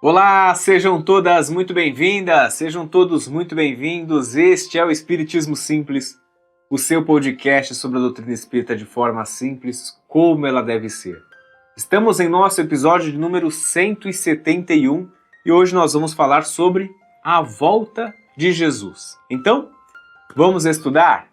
Olá, sejam todas muito bem-vindas, sejam todos muito bem-vindos. Este é o Espiritismo Simples, o seu podcast sobre a doutrina espírita de forma simples, como ela deve ser. Estamos em nosso episódio de número 171 e hoje nós vamos falar sobre a volta de Jesus. Então, vamos estudar?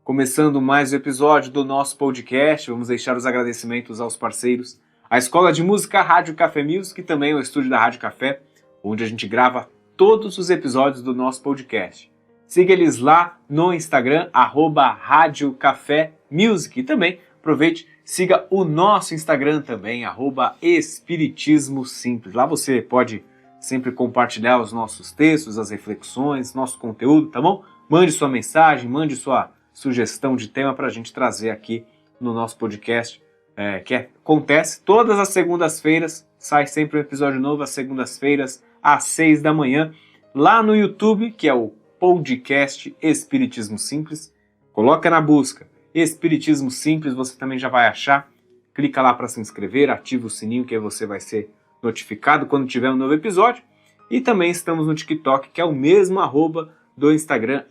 Começando mais um episódio do nosso podcast, vamos deixar os agradecimentos aos parceiros, a Escola de Música Rádio Café Music, e também o estúdio da Rádio Café, onde a gente grava todos os episódios do nosso podcast. Siga eles lá no Instagram, @Rádio Café Music. E também aproveite, siga o nosso Instagram também, @Espiritismo Simples. Lá você pode sempre compartilhar os nossos textos, as reflexões, nosso conteúdo, tá bom? Mande sua mensagem, mande sua sugestão de tema para a gente trazer aqui no nosso podcast, que acontece todas as segundas-feiras, sai sempre um episódio novo às segundas-feiras, às 6 da manhã, lá no YouTube, que é o podcast Espiritismo Simples. Coloca na busca Espiritismo Simples, você também já vai achar, clica lá para se inscrever, ativa o sininho que aí você vai ser notificado quando tiver um novo episódio. E também estamos no TikTok, que é o mesmo arroba do Instagram,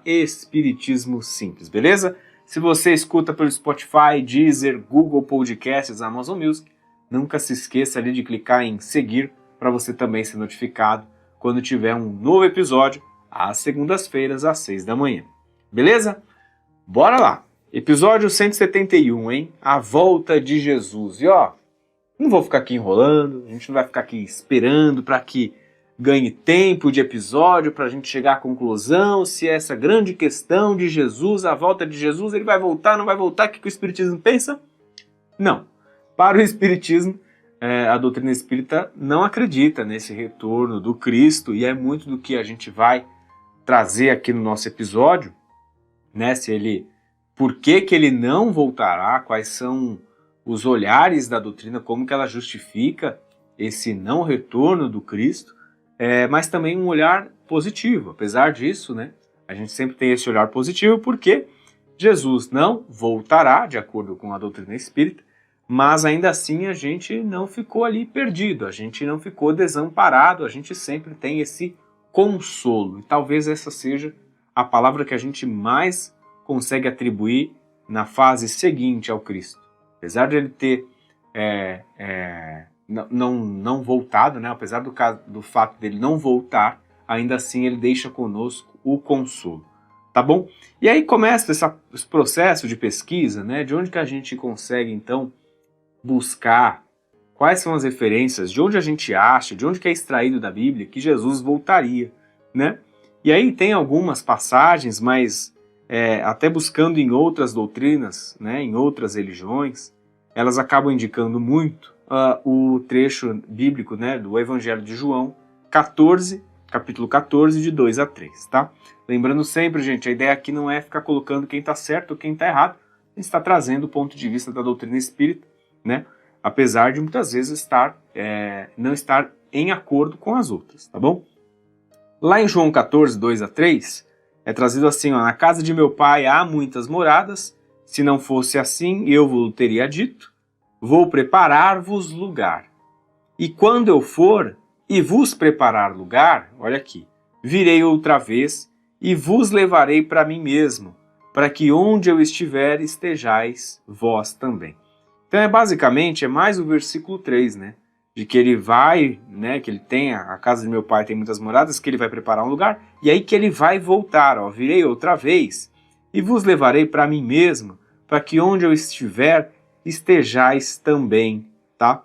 @Espiritismo Simples, beleza? Se você escuta pelo Spotify, Deezer, Google Podcasts, Amazon Music, nunca se esqueça ali de clicar em seguir para você também ser notificado quando tiver um novo episódio às segundas-feiras, às 6 da manhã. Beleza? Bora lá! Episódio 171, hein? A volta de Jesus. E ó, não vou ficar aqui enrolando, a gente não vai ficar aqui esperando para que ganhe tempo de episódio para a gente chegar à conclusão se essa grande questão de Jesus, a volta de Jesus, ele vai voltar, não vai voltar, o que o Espiritismo pensa? Não. Para o Espiritismo, a doutrina espírita não acredita nesse retorno do Cristo, e é muito do que a gente vai trazer aqui no nosso episódio, né? Por que ele não voltará, quais são os olhares da doutrina, como que ela justifica esse não retorno do Cristo, mas também um olhar positivo. Apesar disso, né, a gente sempre tem esse olhar positivo porque Jesus não voltará, de acordo com a doutrina espírita, mas ainda assim a gente não ficou ali perdido, a gente não ficou desamparado, a gente sempre tem esse consolo. E talvez essa seja a palavra que a gente mais consegue atribuir na fase seguinte ao Cristo. Apesar de ele ter não voltado, né? Apesar do fato dele não voltar, ainda assim ele deixa conosco o consolo, tá bom? E aí começa esse processo de pesquisa, né? De onde que a gente consegue então buscar, quais são as referências, de onde a gente acha, de onde que é extraído da Bíblia que Jesus voltaria, né? E aí tem algumas passagens, mas até buscando em outras doutrinas, né? Em outras religiões, elas acabam indicando muito o trecho bíblico, né, do Evangelho de João 14, capítulo 14, de 2 a 3, tá? Lembrando sempre, gente, a ideia aqui não é ficar colocando quem está certo ou quem está errado, a gente está trazendo o ponto de vista da doutrina espírita, né? Apesar de muitas vezes não estar em acordo com as outras, tá bom? Lá em João 14, 2 a 3, é trazido assim, ó: na casa de meu pai há muitas moradas, se não fosse assim eu vos teria dito, vou preparar-vos lugar. E quando eu for e vos preparar lugar, olha aqui, virei outra vez e vos levarei para mim mesmo, para que onde eu estiver estejais vós também. Então basicamente é mais o versículo 3, né? De que ele vai, né? Que ele tem, a casa de meu pai tem muitas moradas, que ele vai preparar um lugar, e aí que ele vai voltar, ó, virei outra vez e vos levarei para mim mesmo, para que onde eu estiver estejais também, tá?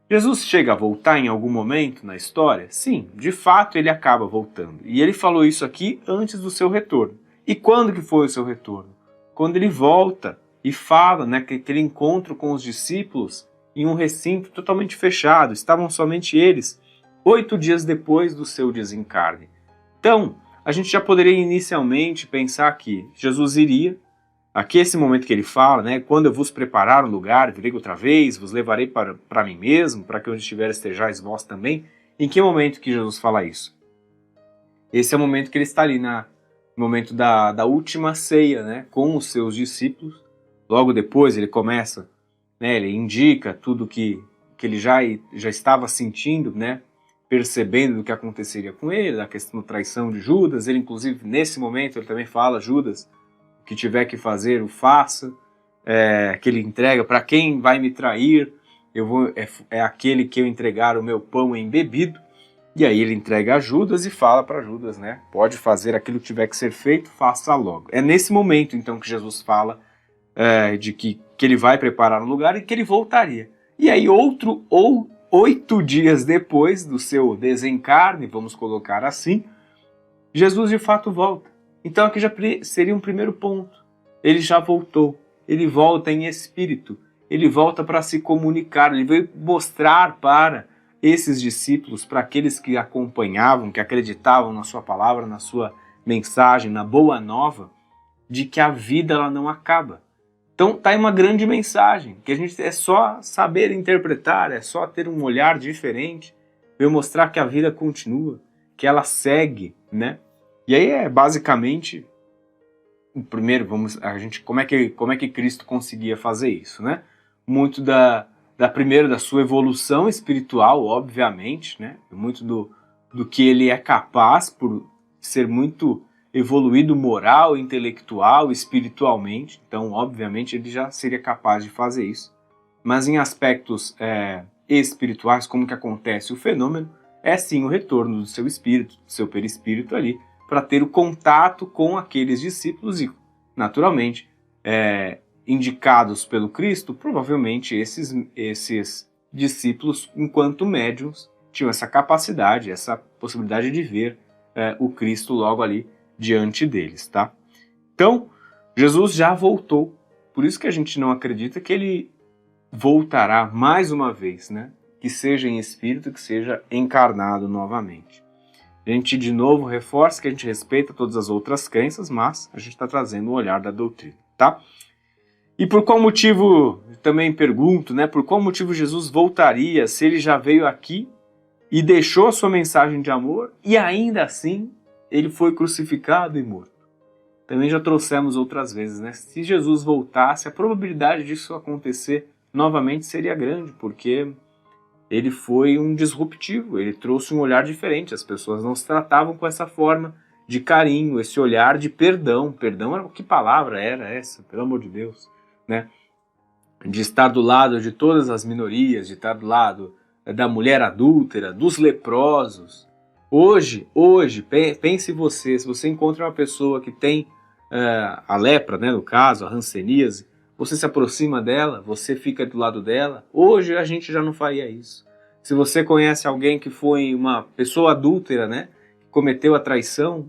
Jesus chega a voltar em algum momento na história? Sim, de fato ele acaba voltando. E ele falou isso aqui antes do seu retorno. E quando que foi o seu retorno? Quando ele volta e fala, né, que aquele encontro com os discípulos em um recinto totalmente fechado, estavam somente eles, 8 dias depois do seu desencarne. Então, a gente já poderia inicialmente pensar que Jesus iria, aqui esse momento que ele fala, né, quando eu vos preparar um lugar, virei outra vez, vos levarei para mim mesmo, para que onde estiver estejais vós também. Em que momento que Jesus fala isso? Esse é o momento que ele está ali, no momento da última ceia, né, com os seus discípulos. Logo depois ele começa, né, ele indica tudo que ele já estava sentindo, né, percebendo do que aconteceria com ele, da questão da traição de Judas. Ele, inclusive, nesse momento, ele também fala: Judas, o que tiver que fazer, o faça, que ele entrega para quem vai me trair, é aquele que eu entregar o meu pão embebido. E aí ele entrega a Judas e fala para Judas, né? Pode fazer aquilo que tiver que ser feito, faça logo. É nesse momento, então, que Jesus fala de que ele vai preparar um lugar e que ele voltaria. E aí 8 dias depois do seu desencarne, vamos colocar assim, Jesus de fato volta. Então aqui já seria um primeiro ponto. Ele já voltou. Ele volta em espírito. Ele volta para se comunicar. Ele veio mostrar para esses discípulos, para aqueles que acompanhavam, que acreditavam na sua palavra, na sua mensagem, na boa nova, de que a vida ela não acaba. Então tá aí uma grande mensagem, que a gente é só saber interpretar, é só ter um olhar diferente, veio mostrar que a vida continua, que ela segue, né? E aí é basicamente o primeiro, como é que Cristo conseguia fazer isso, né? Muito da sua evolução espiritual, obviamente, né? Muito do que ele é capaz por ser muito evoluído moral, intelectual, espiritualmente. Então, obviamente, ele já seria capaz de fazer isso. Mas em aspectos espirituais, como que acontece o fenômeno, é sim o retorno do seu espírito, do seu perispírito ali, para ter o contato com aqueles discípulos e, naturalmente, indicados pelo Cristo, provavelmente esses discípulos, enquanto médiuns, tinham essa capacidade, essa possibilidade de ver o Cristo logo ali diante deles, tá? Então, Jesus já voltou, por isso que a gente não acredita que ele voltará mais uma vez, né? Que seja em espírito, que seja encarnado novamente. A gente, de novo, reforça que a gente respeita todas as outras crenças, mas a gente está trazendo o olhar da doutrina, tá? E por qual motivo, também pergunto, né? Por qual motivo Jesus voltaria se ele já veio aqui e deixou a sua mensagem de amor e ainda assim ele foi crucificado e morto? Também já trouxemos outras vezes, né? Se Jesus voltasse, a probabilidade disso acontecer novamente seria grande, porque ele foi um disruptivo, ele trouxe um olhar diferente, as pessoas não se tratavam com essa forma de carinho, esse olhar de perdão. Perdão era, que palavra era essa, pelo amor de Deus, né? De estar do lado de todas as minorias, de estar do lado da mulher adúltera, dos leprosos. Hoje, pense você, se você encontra uma pessoa que tem a lepra, né, no caso, a hanseníase, você se aproxima dela, você fica do lado dela. Hoje a gente já não faria isso. Se você conhece alguém que foi uma pessoa adúltera, né, que cometeu a traição,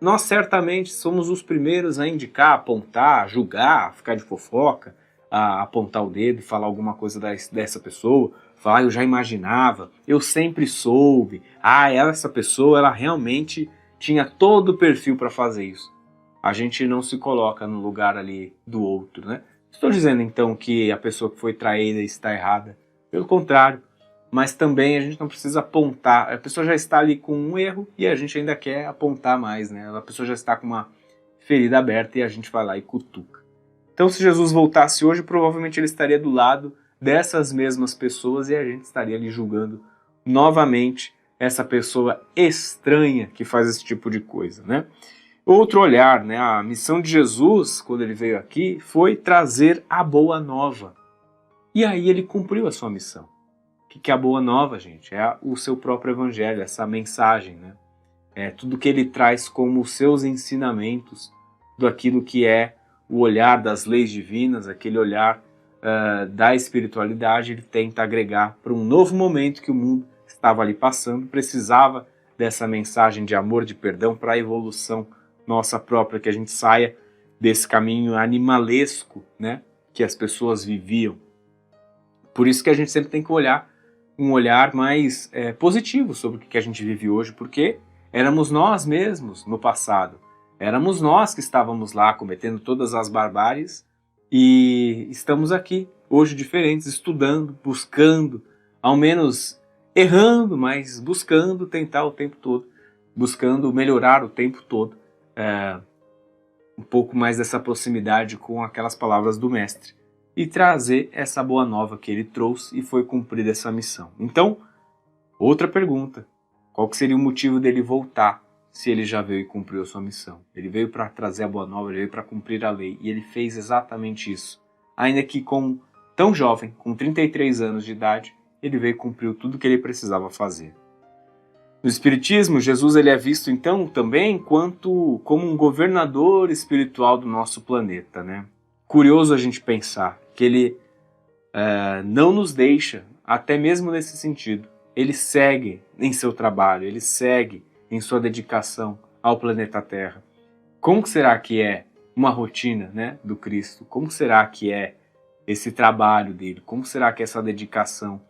nós certamente somos os primeiros a indicar, apontar, julgar, ficar de fofoca, a apontar o dedo e falar alguma coisa dessa pessoa, falar: eu já imaginava, eu sempre soube, essa pessoa ela realmente tinha todo o perfil para fazer isso. A gente não se coloca no lugar ali do outro, né? Estou dizendo então que a pessoa que foi traída está errada, pelo contrário, mas também a gente não precisa apontar, a pessoa já está ali com um erro e a gente ainda quer apontar mais, né? A pessoa já está com uma ferida aberta e a gente vai lá e cutuca. Então, se Jesus voltasse hoje, provavelmente ele estaria do lado dessas mesmas pessoas e a gente estaria ali julgando novamente essa pessoa estranha que faz esse tipo de coisa, né? Outro olhar, né? A missão de Jesus, quando ele veio aqui, foi trazer a boa nova. E aí ele cumpriu a sua missão. O que é a boa nova, gente? É o seu próprio evangelho, essa mensagem, né? É tudo que ele traz como os seus ensinamentos, do aquilo que é o olhar das leis divinas, aquele olhar da espiritualidade, ele tenta agregar para um novo momento que o mundo estava ali passando, precisava dessa mensagem de amor, de perdão, para a evolução nossa própria, que a gente saia desse caminho animalesco, né, que as pessoas viviam. Por isso que a gente sempre tem que olhar um olhar mais positivo sobre o que a gente vive hoje, porque éramos nós mesmos no passado. Éramos nós que estávamos lá cometendo todas as barbáries e estamos aqui, hoje diferentes, estudando, buscando, ao menos errando, mas buscando tentar o tempo todo, buscando melhorar o tempo todo, um pouco mais dessa proximidade com aquelas palavras do Mestre e trazer essa boa nova que ele trouxe e foi cumprir essa missão. Então, outra pergunta: Qual que seria o motivo dele voltar, se ele já veio e cumpriu a sua missão? Ele veio para trazer a boa nova, ele veio para cumprir a lei, e ele fez exatamente isso. Ainda que tão jovem, com 33 anos de idade, ele veio e cumpriu tudo o que ele precisava fazer. No Espiritismo, Jesus ele é visto então também como um governador espiritual do nosso planeta, né? Curioso a gente pensar que ele não nos deixa, até mesmo nesse sentido. Ele segue em seu trabalho, ele segue em sua dedicação ao planeta Terra. Como será que é uma rotina, né, do Cristo? Como será que é esse trabalho dele? Como será que é essa dedicação?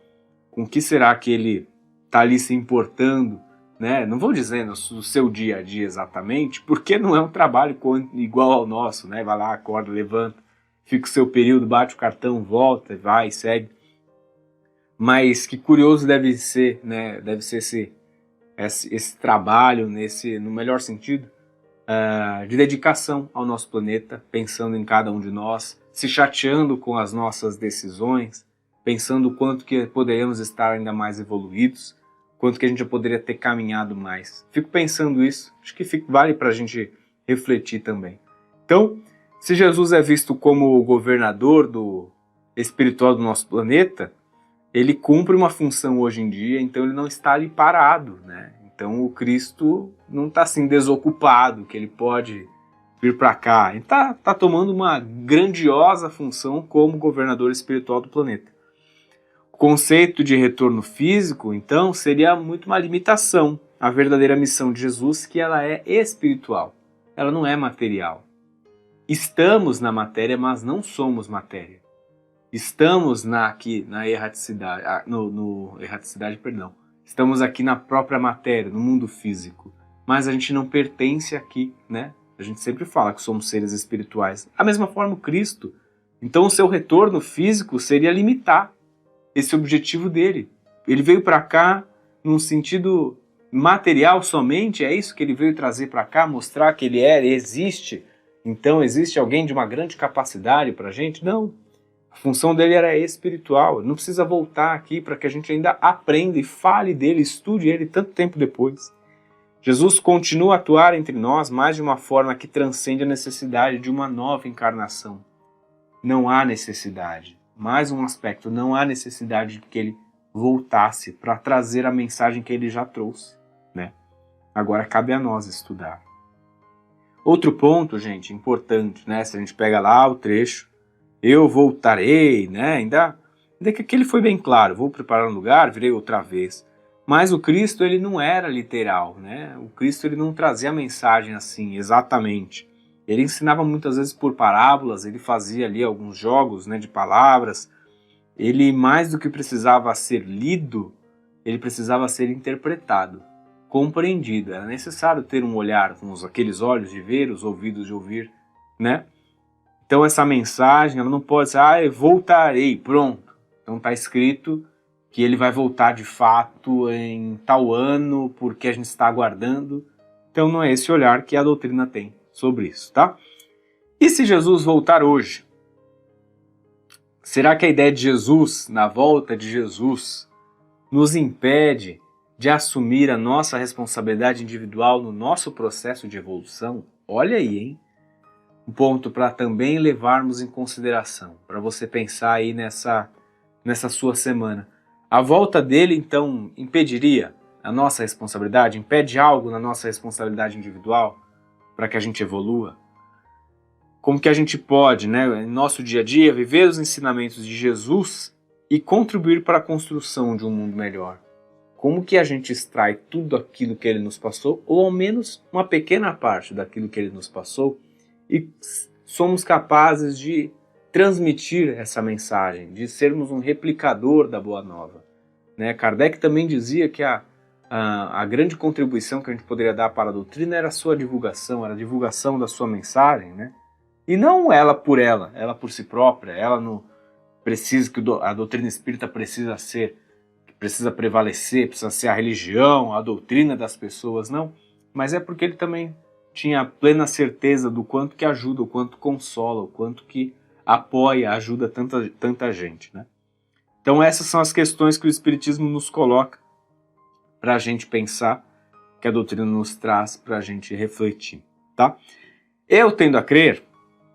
Com que será que ele está ali se importando? Né? Não vou dizendo o seu dia a dia exatamente, porque não é um trabalho igual ao nosso, né? Vai lá, acorda, levanta, fica o seu período, bate o cartão, volta, vai, segue. Mas que curioso deve ser, né? Deve ser esse trabalho, no melhor sentido, de dedicação ao nosso planeta, pensando em cada um de nós, se chateando com as nossas decisões, pensando o quanto que poderíamos estar ainda mais evoluídos, quanto que a gente já poderia ter caminhado mais. Fico pensando isso, acho que vale para a gente refletir também. Então, se Jesus é visto como o governador espiritual do nosso planeta, ele cumpre uma função hoje em dia, então ele não está ali parado, né? Então o Cristo não está assim desocupado, que ele pode vir para cá. Ele está tomando uma grandiosa função como governador espiritual do planeta. O conceito de retorno físico, então, seria muito uma limitação à verdadeira missão de Jesus, que ela é espiritual, ela não é material. Estamos na matéria, mas não somos matéria. Estamos aqui na erraticidade, erraticidade, perdão. Estamos aqui na própria matéria, no mundo físico, mas a gente não pertence aqui, né? A gente sempre fala que somos seres espirituais. Da mesma forma o Cristo. Então o seu retorno físico seria limitar esse objetivo dele. Ele veio para cá num sentido material somente, é isso que ele veio trazer para cá, mostrar que ele existe. Então existe alguém de uma grande capacidade para a gente? Não. A função dele era espiritual. Não precisa voltar aqui para que a gente ainda aprenda e fale dele, estude ele tanto tempo depois. Jesus continua a atuar entre nós, mas de uma forma que transcende a necessidade de uma nova encarnação. Não há necessidade. Mais um aspecto, não há necessidade de que ele voltasse para trazer a mensagem que ele já trouxe, né? Agora cabe a nós estudar. Outro ponto, gente, importante, né? Se a gente pega lá o trecho, eu voltarei, né? Ainda que aquele foi bem claro, vou preparar um lugar, virei outra vez. Mas o Cristo, ele não era literal, né? O Cristo, ele não trazia a mensagem assim, exatamente. Ele ensinava muitas vezes por parábolas, ele fazia ali alguns jogos, né, de palavras. Ele, mais do que precisava ser lido, ele precisava ser interpretado, compreendido. Era necessário ter um olhar com aqueles olhos de ver, os ouvidos de ouvir, né? Então essa mensagem, ela não pode ser, eu voltarei, pronto. Então está escrito que ele vai voltar de fato em tal ano, porque a gente está aguardando. Então não é esse olhar que a doutrina tem sobre isso, tá? E se Jesus voltar hoje? Será que a ideia de Jesus, na volta de Jesus, nos impede de assumir a nossa responsabilidade individual no nosso processo de evolução? Olha aí, hein? Um ponto para também levarmos em consideração, para você pensar aí nessa sua semana. A volta dele, então, impediria a nossa responsabilidade? Impede algo na nossa responsabilidade individual para que a gente evolua? Como que a gente pode, né, em nosso dia a dia, viver os ensinamentos de Jesus e contribuir para a construção de um mundo melhor? Como que a gente extrai tudo aquilo que ele nos passou, ou ao menos uma pequena parte daquilo que ele nos passou, e somos capazes de transmitir essa mensagem, de sermos um replicador da Boa Nova? Né? Kardec também dizia que a grande contribuição que a gente poderia dar para a doutrina era a sua divulgação, era a divulgação da sua mensagem, né? E não ela por si própria, ela não precisa, que a doutrina espírita precisa prevalecer, precisa ser a religião, a doutrina das pessoas, não. Mas é porque ele também tinha plena certeza do quanto que ajuda, o quanto consola, o quanto que apoia, ajuda tanta gente, né? Então essas são as questões que o Espiritismo nos coloca para a gente pensar, que a doutrina nos traz para a gente refletir, tá? Eu tendo a crer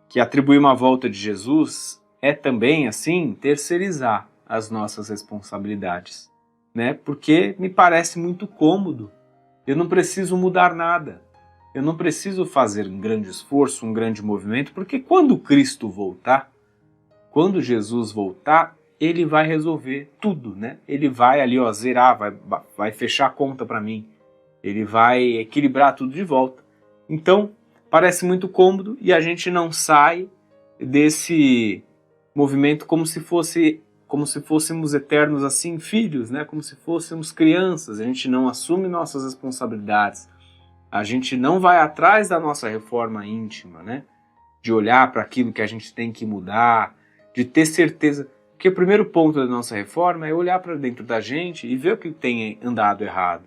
que atribuir uma volta de Jesus é também, assim, terceirizar as nossas responsabilidades, né? Porque me parece muito cômodo. Eu não preciso mudar nada. Eu não preciso fazer um grande esforço, um grande movimento, porque quando Cristo voltar, quando Jesus voltar, ele vai resolver tudo, né? Ele vai ali, ó, zerar, vai fechar a conta para mim. Ele vai equilibrar tudo de volta. Então, parece muito cômodo e a gente não sai desse movimento como se fôssemos eternos assim, filhos, né? Como se fôssemos crianças. A gente não assume nossas responsabilidades. A gente não vai atrás da nossa reforma íntima, né? De olhar para aquilo que a gente tem que mudar, de ter certeza. Porque o primeiro ponto da nossa reforma é olhar para dentro da gente e ver o que tem andado errado,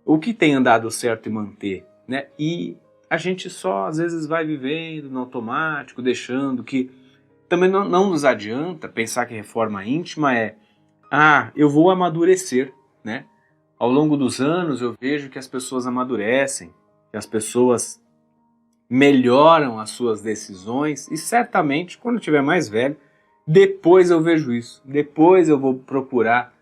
o que tem andado certo e manter, né? E a gente só às vezes vai vivendo no automático, deixando que também não nos adianta pensar que reforma íntima eu vou amadurecer, né? Ao longo dos anos eu vejo que as pessoas amadurecem, que as pessoas melhoram as suas decisões e certamente quando eu estiver mais velho, depois eu vejo isso, depois eu vou procurar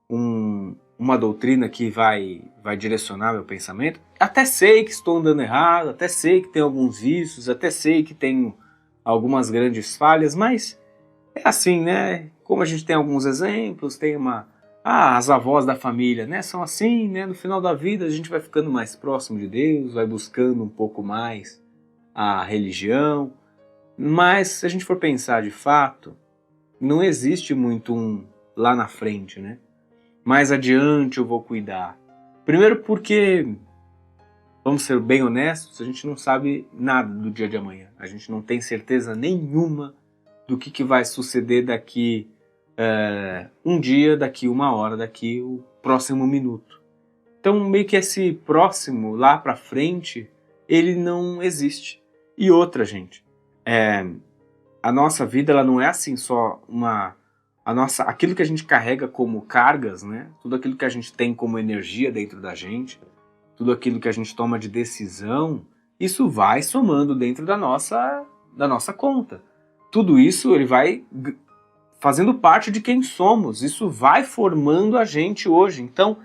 uma doutrina que vai direcionar meu pensamento. Até sei que estou andando errado, até sei que tem alguns vícios, até sei que tenho algumas grandes falhas, mas é assim, né? Como a gente tem alguns exemplos, tem as avós da família, né? São assim, né? No final da vida a gente vai ficando mais próximo de Deus, vai buscando um pouco mais a religião, mas se a gente for pensar de fato, não existe muito um lá na frente, né? Mais adiante eu vou cuidar. Primeiro porque, vamos ser bem honestos, a gente não sabe nada do dia de amanhã. A gente não tem certeza nenhuma do que vai suceder daqui um dia, daqui uma hora, daqui o próximo minuto. Então meio que esse próximo lá pra frente, ele não existe. E outra, gente, a nossa vida ela não é assim só aquilo que a gente carrega como cargas, né? Tudo aquilo que a gente tem como energia dentro da gente, tudo aquilo que a gente toma de decisão, isso vai somando dentro da nossa conta. Tudo isso ele vai fazendo parte de quem somos, isso vai formando a gente hoje. Então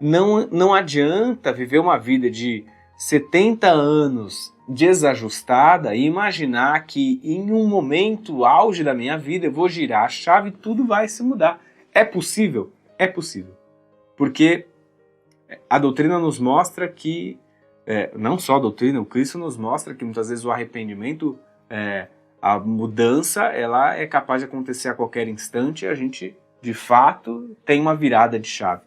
não adianta viver uma vida de 70 anos desajustada e imaginar que em um momento auge da minha vida eu vou girar a chave e tudo vai se mudar. É possível? É possível. Porque a doutrina nos mostra que, não só a doutrina, o Cristo nos mostra que muitas vezes o arrependimento, a mudança, ela é capaz de acontecer a qualquer instante e a gente, de fato, tem uma virada de chave.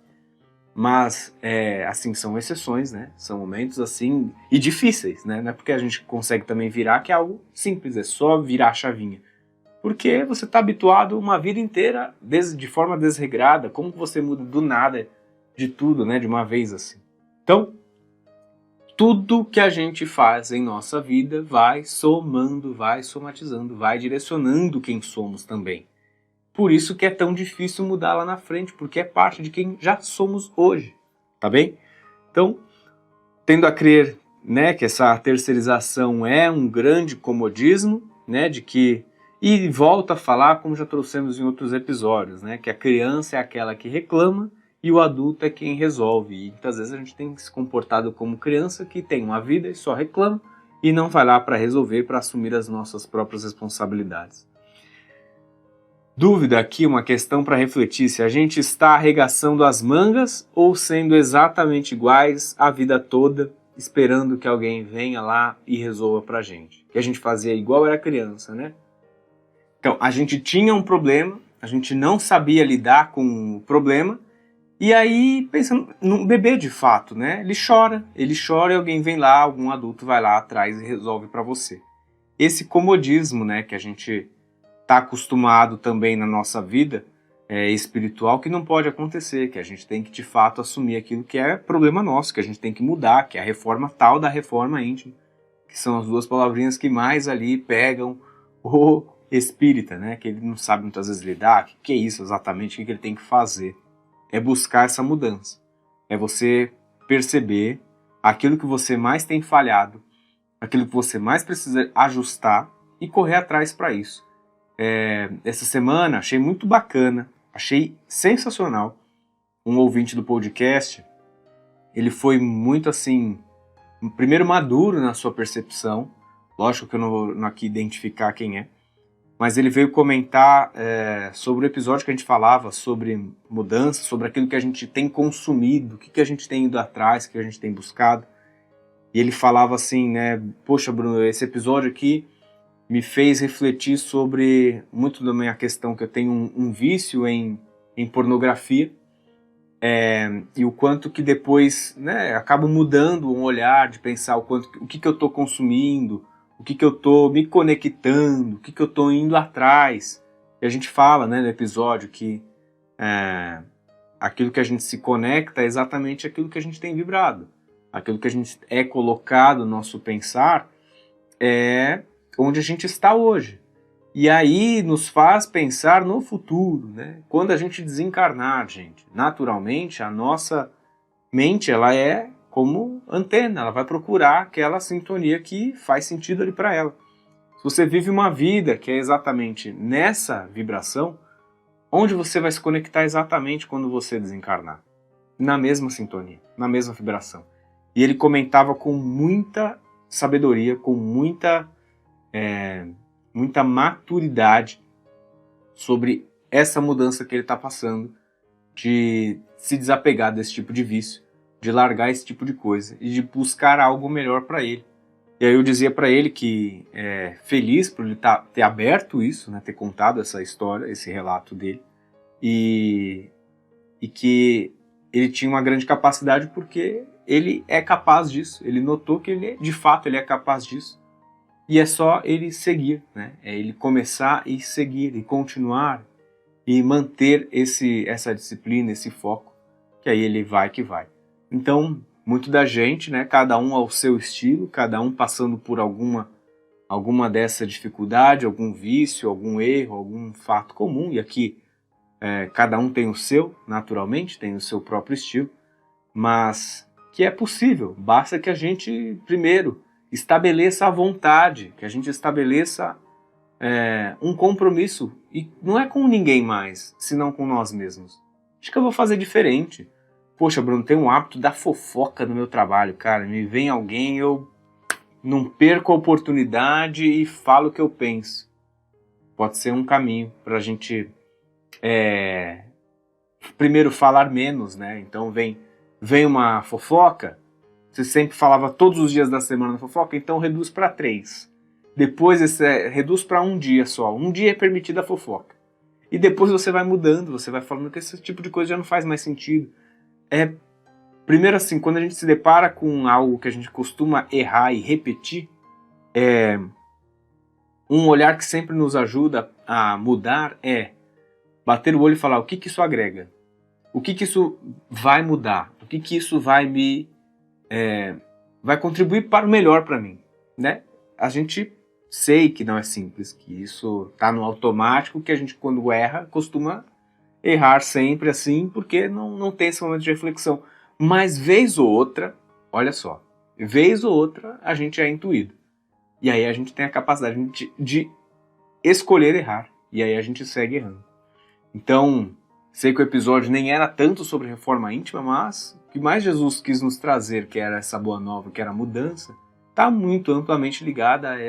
Mas, assim, são exceções, né? São momentos, assim, e difíceis, né? Não é porque a gente consegue também virar que é algo simples, é só virar a chavinha. Porque você está habituado uma vida inteira de forma desregrada. Como que você muda do nada de tudo, né? De uma vez, assim. Então, tudo que a gente faz em nossa vida vai somando, vai somatizando, vai direcionando quem somos também. Por isso que é tão difícil mudar lá na frente, porque é parte de quem já somos hoje, tá bem? Então, tendo a crer, né, que essa terceirização é um grande comodismo, né, e volta a falar, como já trouxemos em outros episódios, né, que a criança é aquela que reclama e o adulto é quem resolve. E muitas vezes a gente tem se comportado como criança que tem uma vida e só reclama e não vai lá para resolver, para assumir as nossas próprias responsabilidades. Dúvida aqui, uma questão para refletir, se a gente está arregaçando as mangas ou sendo exatamente iguais a vida toda, esperando que alguém venha lá e resolva pra gente. Que a gente fazia igual era criança, né? Então, a gente tinha um problema, a gente não sabia lidar com o problema, e aí, pensando num bebê de fato, né? Ele chora e alguém vem lá, algum adulto vai lá atrás e resolve pra você. Esse comodismo, né, que a gente está acostumado também na nossa vida espiritual, que não pode acontecer, que a gente tem que de fato assumir aquilo que é problema nosso, que a gente tem que mudar, que é a reforma tal da reforma íntima, que são as duas palavrinhas que mais ali pegam o espírita, né? Que ele não sabe muitas vezes lidar, o que é isso exatamente, o que ele tem que fazer, é buscar essa mudança. É você perceber aquilo que você mais tem falhado, aquilo que você mais precisa ajustar e correr atrás para isso. Essa semana achei muito bacana, achei sensacional. Um ouvinte do podcast, ele foi muito assim, primeiro maduro na sua percepção, lógico que eu não vou aqui identificar quem é, mas ele veio comentar sobre o episódio que a gente falava sobre mudança, sobre aquilo que a gente tem consumido, o que a gente tem ido atrás, o que a gente tem buscado. E ele falava assim, né, poxa Bruno, esse episódio aqui me fez refletir sobre muito da minha questão que eu tenho um vício em pornografia, e o quanto que depois, né, acabo mudando um olhar de pensar o que eu estou consumindo, o que eu estou me conectando, o que eu estou indo atrás. E a gente fala, né, no episódio que aquilo que a gente se conecta é exatamente aquilo que a gente tem vibrado. Aquilo que a gente é colocado no nosso pensar é onde a gente está hoje. E aí nos faz pensar no futuro, né? Quando a gente desencarnar, gente, naturalmente a nossa mente ela é como antena, ela vai procurar aquela sintonia que faz sentido ali para ela. Se você vive uma vida que é exatamente nessa vibração, onde você vai se conectar exatamente quando você desencarnar? Na mesma sintonia, na mesma vibração. E ele comentava com muita sabedoria, com muita maturidade sobre essa mudança que ele está passando, de se desapegar desse tipo de vício, de largar esse tipo de coisa e de buscar algo melhor para ele. E aí eu dizia para ele que feliz por ele ter aberto isso, né, ter contado essa história, esse relato dele, e que ele tinha uma grande capacidade porque ele é capaz disso, ele notou que de fato ele é capaz disso. E é só ele seguir, né? É ele começar e seguir, e continuar, e manter essa disciplina, esse foco, que aí ele vai que vai. Então, muito da gente, né? Cada um ao seu estilo, cada um passando por alguma dessa dificuldade, algum vício, algum erro, algum fato comum, e aqui cada um tem o seu, naturalmente, tem o seu próprio estilo, mas que é possível, basta que a gente, primeiro, estabeleça a vontade, que a gente estabeleça um compromisso, e não é com ninguém mais, senão com nós mesmos. Acho que eu vou fazer diferente. Poxa, Bruno, tem um hábito da fofoca no meu trabalho, cara, me vem alguém, eu não perco a oportunidade e falo o que eu penso. Pode ser um caminho para a gente primeiro falar menos, né? Então vem uma fofoca, você sempre falava todos os dias da semana na fofoca, então reduz para 3. Depois reduz para um dia só. Um dia é permitida a fofoca. E depois você vai mudando, você vai falando que esse tipo de coisa já não faz mais sentido. Primeiro assim, quando a gente se depara com algo que a gente costuma errar e repetir, um olhar que sempre nos ajuda a mudar é bater o olho e falar o que isso agrega. O que isso vai mudar? O que isso vai vai contribuir para o melhor para mim, né? A gente sei que não é simples, que isso está no automático, que a gente quando erra costuma errar sempre assim, porque não tem esse momento de reflexão. Mas vez ou outra, olha só, vez ou outra a gente é intuído. E aí a gente tem a capacidade de escolher errar. E aí a gente segue errando. Então, sei que o episódio nem era tanto sobre reforma íntima, mas o que mais Jesus quis nos trazer, que era essa boa nova, que era a mudança, está muito amplamente ligada a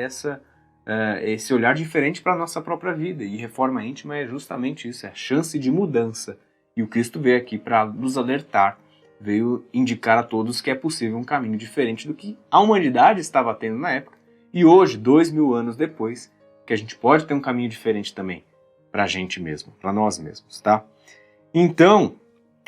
esse olhar diferente para a nossa própria vida. E reforma íntima é justamente isso, é a chance de mudança. E o Cristo veio aqui para nos alertar, veio indicar a todos que é possível um caminho diferente do que a humanidade estava tendo na época. E hoje, 2000 anos depois, que a gente pode ter um caminho diferente também para a gente mesmo, para nós mesmos, tá? Então,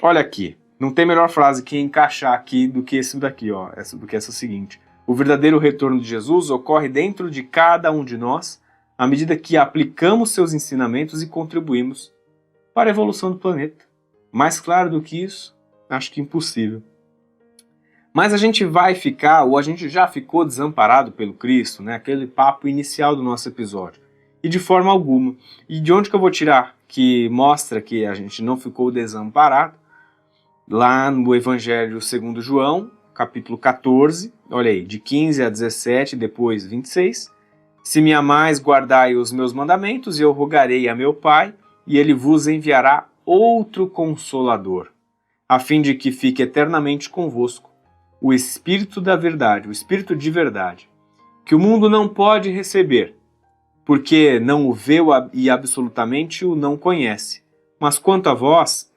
olha aqui, não tem melhor frase que encaixar aqui do que esse daqui, ó, do que essa seguinte. O verdadeiro retorno de Jesus ocorre dentro de cada um de nós, à medida que aplicamos seus ensinamentos e contribuímos para a evolução do planeta. Mais claro do que isso, acho que impossível. Mas a gente vai ficar, ou a gente já ficou desamparado pelo Cristo, né? Aquele papo inicial do nosso episódio. E de forma alguma. E de onde que eu vou tirar que mostra que a gente não ficou desamparado? lá no Evangelho segundo João, capítulo 14, olha aí, de 15 a 17, depois 26. Se me amais, guardai os meus mandamentos, e eu rogarei a meu Pai, e ele vos enviará outro Consolador, a fim de que fique eternamente convosco, o Espírito da verdade, o Espírito de verdade, que o mundo não pode receber, porque não o vê e absolutamente o não conhece. Mas quanto a vós,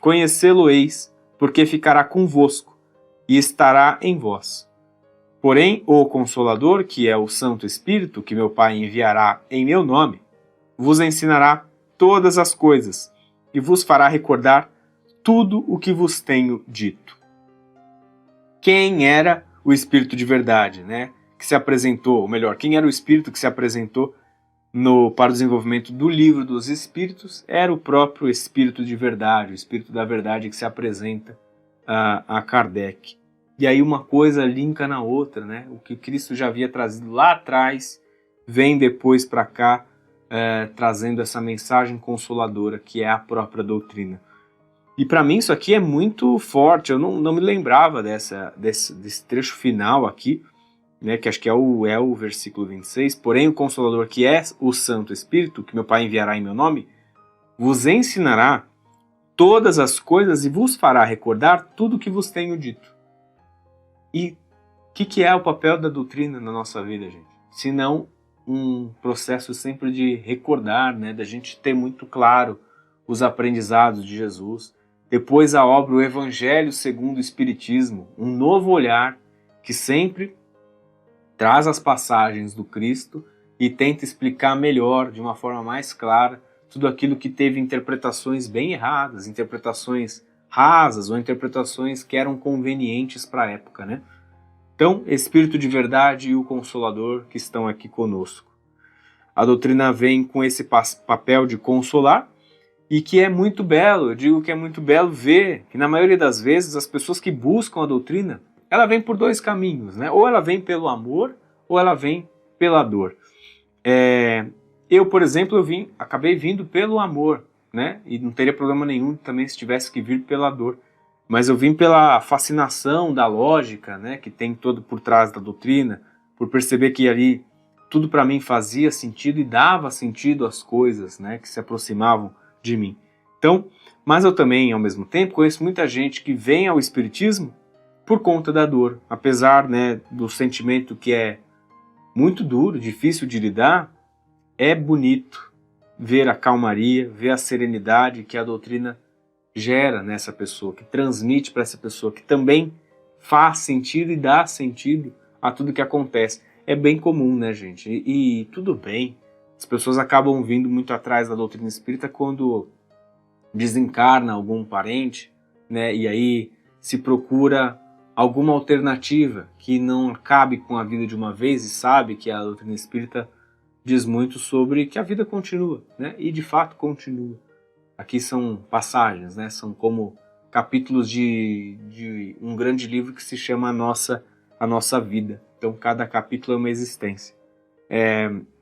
conhecê-lo-eis, porque ficará convosco e estará em vós. Porém, o Consolador, que é o Santo Espírito, que meu Pai enviará em meu nome, vos ensinará todas as coisas e vos fará recordar tudo o que vos tenho dito. Quem era o Espírito de verdade, né? Que se apresentou, ou melhor, quem era o Espírito que se apresentou para o desenvolvimento do Livro dos Espíritos? Era o próprio Espírito de verdade, o Espírito da verdade que se apresenta a Kardec. E aí uma coisa linka na outra, né? O que Cristo já havia trazido lá atrás vem depois para cá, trazendo essa mensagem consoladora que é a própria doutrina. E para mim isso aqui é muito forte, eu não me lembrava desse trecho final aqui, né, que acho que é o versículo 26, porém o Consolador, que é o Santo Espírito, que meu Pai enviará em meu nome, vos ensinará todas as coisas e vos fará recordar tudo o que vos tenho dito. E o que é o papel da doutrina na nossa vida, gente? Se não um processo sempre de recordar, né, da gente ter muito claro os aprendizados de Jesus, depois a obra O Evangelho segundo o Espiritismo, um novo olhar que sempre traz as passagens do Cristo e tenta explicar melhor, de uma forma mais clara, tudo aquilo que teve interpretações bem erradas, interpretações rasas ou interpretações que eram convenientes para a época, né? Então, Espírito de verdade e o Consolador que estão aqui conosco. A doutrina vem com esse papel de consolar e que é muito belo, eu digo que é muito belo ver que na maioria das vezes as pessoas que buscam a doutrina, ela vem por dois caminhos, né? Ou ela vem pelo amor, ou ela vem pela dor. Eu, por exemplo, acabei vindo pelo amor, né? E não teria problema nenhum também se tivesse que vir pela dor. Mas eu vim pela fascinação da lógica, né? Que tem todo por trás da doutrina, por perceber que ali tudo para mim fazia sentido e dava sentido às coisas, né? Que se aproximavam de mim. Então, mas eu também, ao mesmo tempo, conheço muita gente que vem ao Espiritismo por conta da dor, apesar, né, do sentimento que é muito duro, difícil de lidar, é bonito ver a calmaria, ver a serenidade que a doutrina gera nessa pessoa, que transmite para essa pessoa, que também faz sentido e dá sentido a tudo que acontece. É bem comum, né, gente? E tudo bem, as pessoas acabam vindo muito atrás da doutrina espírita quando desencarna algum parente, né, e aí se procura alguma alternativa que não acabe com a vida de uma vez e sabe que a doutrina espírita diz muito sobre que a vida continua, né, e de fato continua. Aqui são passagens, né, são como capítulos de um grande livro que se chama A Nossa Vida. Então cada capítulo é uma existência.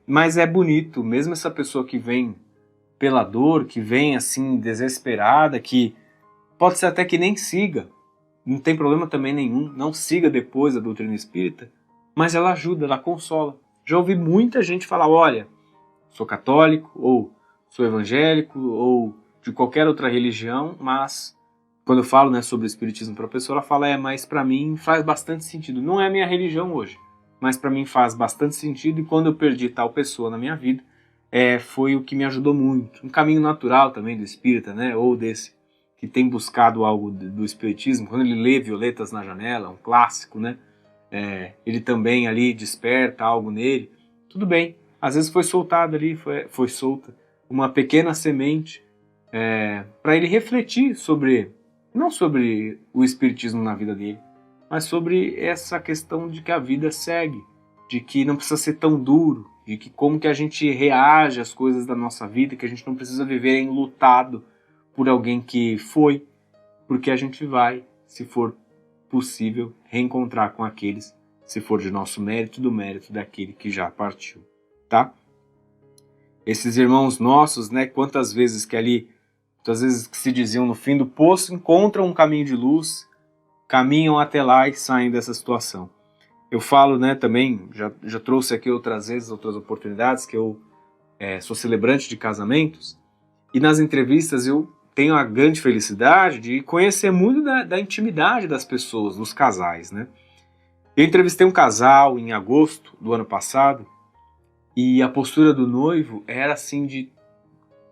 Mas é bonito, mesmo essa pessoa que vem pela dor, que vem assim desesperada, que pode ser até que nem siga, não tem problema também nenhum, não siga depois a doutrina espírita, mas ela ajuda, ela consola. Já ouvi muita gente falar, olha, sou católico, ou sou evangélico, ou de qualquer outra religião, mas quando eu falo, né, sobre o espiritismo para a pessoa, ela fala, mas para mim faz bastante sentido. Não é a minha religião hoje, mas para mim faz bastante sentido, e quando eu perdi tal pessoa na minha vida, foi o que me ajudou muito. Um caminho natural também do espírita, né, ou desse que tem buscado algo do espiritismo, quando ele lê Violetas na Janela, um clássico, né, ele também ali desperta algo nele, tudo bem, às vezes foi soltada ali, foi solta uma pequena semente para ele refletir sobre, não sobre o espiritismo na vida dele, mas sobre essa questão de que a vida segue, de que não precisa ser tão duro, de que como que a gente reage às coisas da nossa vida, que a gente não precisa viver enlutado por alguém que foi, porque a gente vai, se for possível, reencontrar com aqueles, se for de nosso mérito, do mérito daquele que já partiu, tá? Esses irmãos nossos, né, quantas vezes que ali muitas vezes que se diziam no fim do poço, encontram um caminho de luz, caminham até lá e saem dessa situação. Eu falo, né, também, já trouxe aqui outras vezes, outras oportunidades, que eu sou celebrante de casamentos, e nas entrevistas eu tenho a grande felicidade de conhecer muito da intimidade das pessoas, dos casais, né? Eu entrevistei um casal em agosto do ano passado, e a postura do noivo era assim de,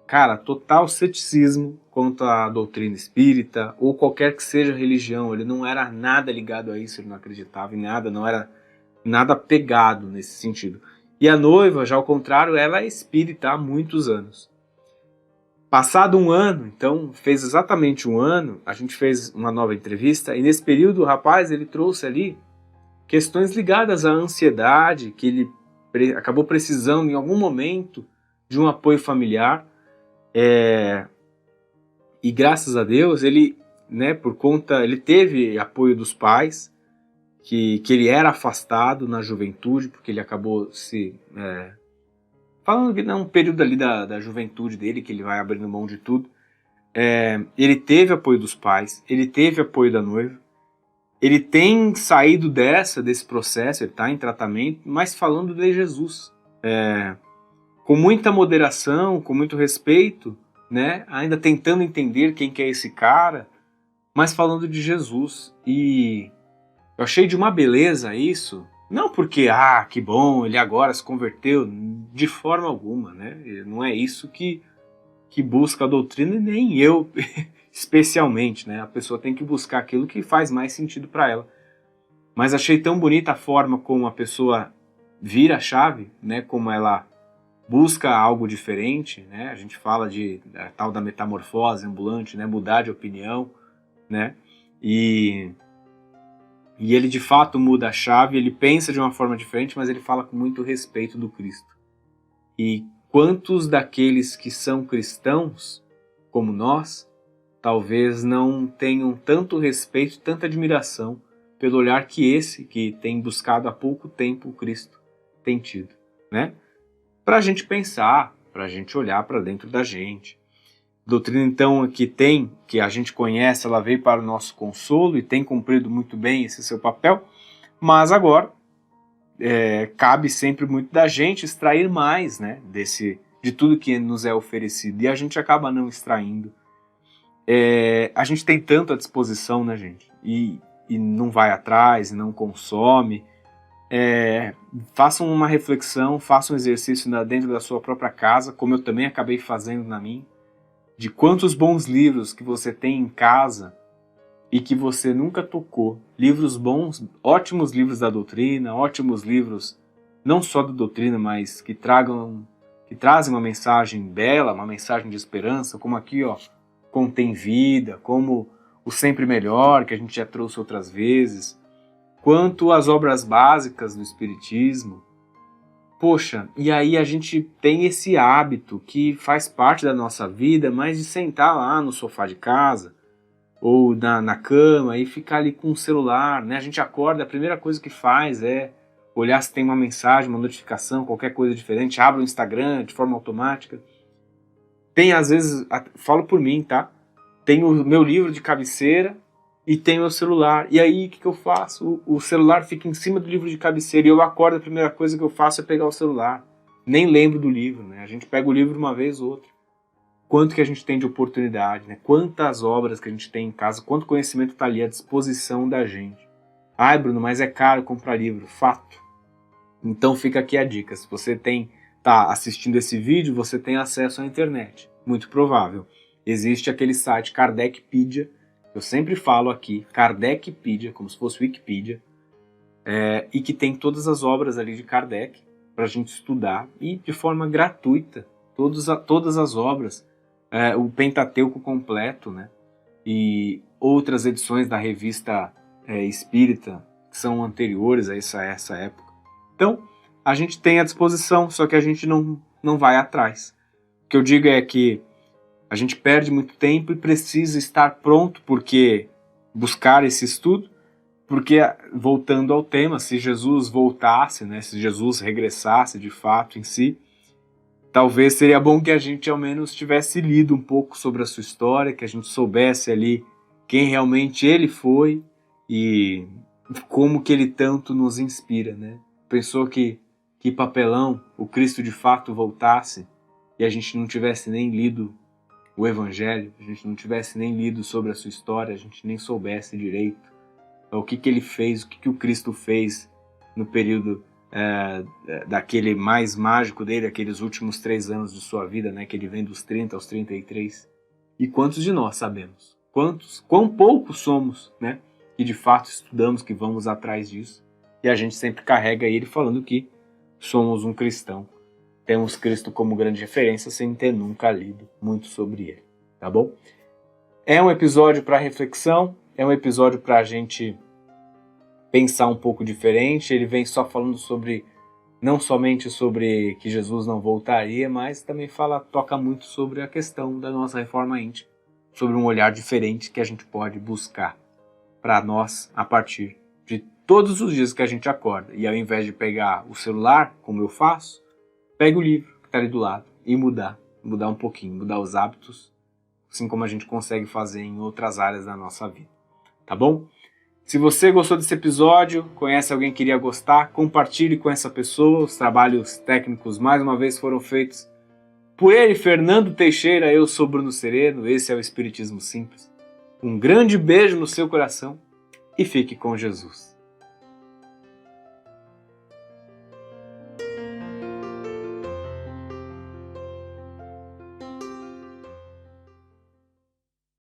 cara, total ceticismo quanto à doutrina espírita, ou qualquer que seja a religião. Ele não era nada ligado a isso, ele não acreditava em nada, não era nada pegado nesse sentido. E a noiva, já ao contrário, ela é espírita há muitos anos. Passado um ano, então fez exatamente um ano, a gente fez uma nova entrevista, e nesse período o rapaz ele trouxe ali questões ligadas à ansiedade, que ele acabou precisando em algum momento de um apoio familiar, e graças a Deus ele, né, ele teve apoio dos pais, que ele era afastado na juventude, porque ele acabou falando que é um período ali da juventude dele, que ele vai abrindo mão de tudo. Ele teve apoio dos pais, ele teve apoio da noiva, ele tem saído desse processo, ele está em tratamento, mas falando de Jesus. Com muita moderação, com muito respeito, né? Ainda tentando entender quem que é esse cara, mas falando de Jesus. E eu achei de uma beleza isso, não porque, que bom, ele agora se converteu, de forma alguma, né? Não é isso que busca a doutrina, e nem eu especialmente, né? A pessoa tem que buscar aquilo que faz mais sentido para ela. Mas achei tão bonita a forma como a pessoa vira a chave, né? Como ela busca algo diferente, né? A gente fala da tal da metamorfose ambulante, né? Mudar de opinião, né? E ele de fato muda a chave, ele pensa de uma forma diferente, mas ele fala com muito respeito do Cristo. E quantos daqueles que são cristãos, como nós, talvez não tenham tanto respeito, tanta admiração pelo olhar que esse, que tem buscado há pouco tempo o Cristo, tem tido, né? Para a gente pensar, para a gente olhar para dentro da gente. Doutrina, então, que a gente conhece, ela veio para o nosso consolo e tem cumprido muito bem esse seu papel, mas agora cabe sempre muito da gente extrair mais, né, de tudo que nos é oferecido, e a gente acaba não extraindo. A gente tem tanto à disposição, né, gente, e não vai atrás, e não consome. Façam uma reflexão, façam um exercício dentro da sua própria casa, como eu também acabei fazendo na minha, de quantos bons livros que você tem em casa e que você nunca tocou. Livros bons, ótimos livros da doutrina, ótimos livros não só da doutrina, mas que trazem uma mensagem bela, uma mensagem de esperança, como aqui, ó, Contém Vida, como O Sempre Melhor, que a gente já trouxe outras vezes, quanto as obras básicas do Espiritismo. Poxa, e aí a gente tem esse hábito que faz parte da nossa vida, mas de sentar lá no sofá de casa, ou na cama, e ficar ali com o celular, né? A gente acorda, a primeira coisa que faz é olhar se tem uma mensagem, uma notificação, qualquer coisa diferente, abre o Instagram de forma automática. Tem, às vezes, falo por mim, tá? Tem o meu livro de cabeceira, e tem meu celular. E aí, o que eu faço? O celular fica em cima do livro de cabeceira, e eu acordo, a primeira coisa que eu faço é pegar o celular. Nem lembro do livro, né? A gente pega o livro uma vez ou outra. Quanto que a gente tem de oportunidade, né? Quantas obras que a gente tem em casa, quanto conhecimento está ali à disposição da gente. Ai, Bruno, mas é caro comprar livro. Fato. Então fica aqui a dica. Se você tá assistindo esse vídeo, você tem acesso à internet. Muito provável. Existe aquele site Kardecpedia, eu sempre falo aqui, Kardecpedia, como se fosse Wikipedia, e que tem todas as obras ali de Kardec para a gente estudar, e de forma gratuita, todas as obras, o Pentateuco completo, né, e outras edições da revista Espírita, que são anteriores a essa época. Então, a gente tem à disposição, só que a gente não vai atrás. O que eu digo é que a gente perde muito tempo e precisa estar pronto, porque buscar esse estudo, porque, voltando ao tema, se Jesus voltasse, né, se Jesus regressasse de fato em si, talvez seria bom que a gente ao menos tivesse lido um pouco sobre a sua história, que a gente soubesse ali quem realmente ele foi e como que ele tanto nos inspira, né? Pensou que papelão o Cristo de fato voltasse e a gente não tivesse nem lido o Evangelho, a gente não tivesse nem lido sobre a sua história, a gente nem soubesse direito o que ele fez, o que o Cristo fez no período daquele mais mágico dele, aqueles últimos 3 anos de sua vida, né, que ele vem dos 30 aos 33. E quantos de nós sabemos? Quão poucos somos, né, que de fato estudamos, que vamos atrás disso. E a gente sempre carrega ele falando que somos um cristão. Temos Cristo como grande referência sem ter nunca lido muito sobre ele, tá bom? É um episódio para reflexão, é um episódio para a gente pensar um pouco diferente. Ele vem só falando sobre, não somente sobre que Jesus não voltaria, mas também toca muito sobre a questão da nossa reforma íntima, sobre um olhar diferente que a gente pode buscar para nós a partir de todos os dias que a gente acorda. E ao invés de pegar o celular, como eu faço, pega o livro que está ali do lado e mudar um pouquinho, mudar os hábitos, assim como a gente consegue fazer em outras áreas da nossa vida, tá bom? Se você gostou desse episódio, conhece alguém que iria gostar, compartilhe com essa pessoa. Os trabalhos técnicos, mais uma vez, foram feitos por ele, Fernando Teixeira. Eu sou Bruno Sereno, esse é o Espiritismo Simples. Um grande beijo no seu coração e fique com Jesus.